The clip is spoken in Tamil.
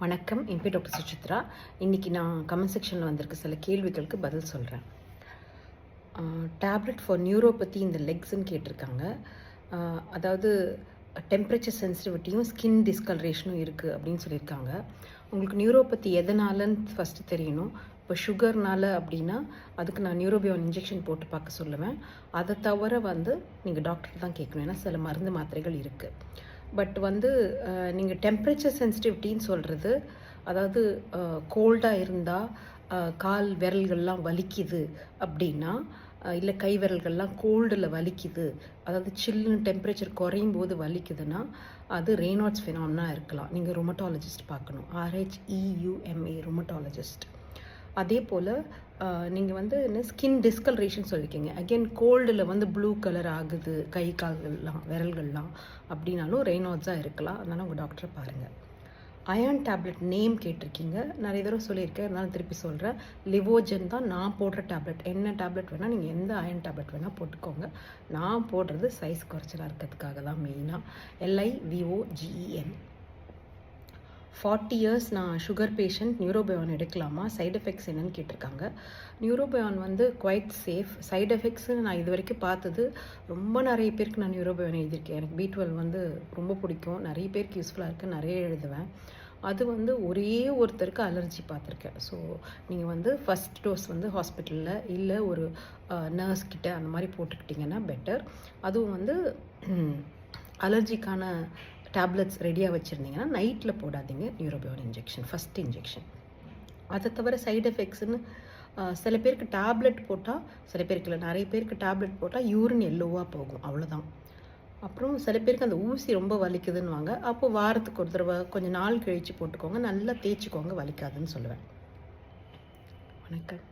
வணக்கம், என் பேர் டாக்டர் சுசித்ரா. இன்றைக்கி நான் கமெண்ட் செக்ஷனில் வந்திருக்க சில கேள்விகளுக்கு பதில் சொல்கிறேன். டேப்லெட் ஃபார் நியூரோபதி இந்த லெக்ஸ்ன்னு கேட்டிருக்காங்க. அதாவது டெம்பரேச்சர் சென்சிட்டிவிட்டியும் ஸ்கின் டிஸ்கலரேஷனும் இருக்குது அப்படின்னு சொல்லியிருக்காங்க. உங்களுக்கு நியூரோபதி எதனாலன்னு ஃபஸ்ட்டு தெரியணும். இப்போ சுகர்னால அப்படின்னா அதுக்கு நான் நியூரோபியான் இன்ஜெக்ஷன் போட்டு பார்க்க சொல்லுவேன். அதை தவிர நீங்கள் டாக்டர் தான் கேட்கணும், ஏன்னா சில மருந்து மாத்திரைகள் இருக்குது. பட் நீங்கள் டெம்பரேச்சர் சென்சிட்டிவிட்டின்னு சொல்கிறது, அதாவது கோல்டாக இருந்தால் கால் விரல்கள்லாம் வலிக்குது அப்படின்னா, இல்லை கை விரல்கள்லாம் கோல்டில் வலிக்குது, அதாவது சில்லுன்னு டெம்பரேச்சர் குறையும் போது வலிக்குதுன்னா அது ரேனால்ட்ஸ் ஃபினாமினா இருக்கலாம். நீங்கள் ருமட்டாலஜிஸ்ட் பார்க்கணும், RHEUMA ருமட்டாலஜிஸ்ட். அதே போல் நீங்கள் என்ன ஸ்கின் டிஸ்கலரேஷன் சொல்லியிருக்கீங்க, அகெயின் கோல்டில் ப்ளூ கலர் ஆகுது கை கால்கள்லாம் விரல்கள்லாம் அப்படின்னாலும் ரெய்னால்ட்ஸாக இருக்கலாம். அதனால் உங்கள் டாக்டரை பாருங்கள். அயர்ன் டேப்லெட் நேம் கேட்டிருக்கீங்க, நிறைய தடவை சொல்லியிருக்கேன், அதனால திருப்பி சொல்கிறேன். லிவோஜன் தான் நான் போடுற டேப்லெட். என்ன டேப்லெட் வேணால் நீங்கள் எந்த அயர்ன் டேப்லெட் வேணால் போட்டுக்கோங்க. நான் போடுறது சைஸ் குறைச்சலாக இருக்கிறதுக்காக தான் மெயினாக. LIVOGEN. 40 years நான் சுகர் பேஷண்ட். நியூரோபயான் எடுக்கலாமா, சைடு எஃபெக்ட்ஸ் என்னன்னு கேட்டிருக்காங்க. நியூரோபயான் குவைட் சேஃப். சைடு எஃபெக்ட்ஸு நான் இது வரைக்கும் பார்த்தது ரொம்ப நிறைய பேருக்கு நான் நியூரோபயான் எழுதியிருக்கேன். எனக்கு B12 ரொம்ப பிடிக்கும், நிறைய பேருக்கு யூஸ்ஃபுல்லாக இருக்குது, நிறைய எழுதுவேன். அது ஒரே ஒருத்தருக்கு அலர்ஜி பார்த்துருக்கேன். ஸோ நீங்கள் ஃபஸ்ட் டோஸ் ஹாஸ்பிட்டலில் இல்லை ஒரு நர்ஸ்கிட்ட அந்த மாதிரி போட்டுக்கிட்டிங்கன்னா பெட்டர். அதுவும் அலர்ஜிக்கான டேப்லெட்ஸ் ரெடியாக வச்சுருந்தீங்கன்னா நைட்டில் போடாதீங்க நியூரோபியான் இன்ஜெக்ஷன், ஃபஸ்ட் இன்ஜெக்ஷன். அதை தவிர சைடு எஃபெக்ட்ஸ்னு சில பேருக்கு டேப்லெட் போட்டால், சில பேருக்கு இல்லை நிறைய பேருக்கு டேப்லெட் போட்டால் யூரின் எல்லோவாக போகும், அவ்வளோதான். அப்புறம் சில பேருக்கு அந்த ஊசி ரொம்ப வலிக்குதுன்னுவாங்க. அப்போது வாரத்துக்கு ஒரு தடவை கொஞ்சம் நாள் கழித்து போட்டுக்கோங்க, நல்லா தேய்ச்சிக்கோங்க, வலிக்காதுன்னு சொல்லுவேன். வணக்கம்.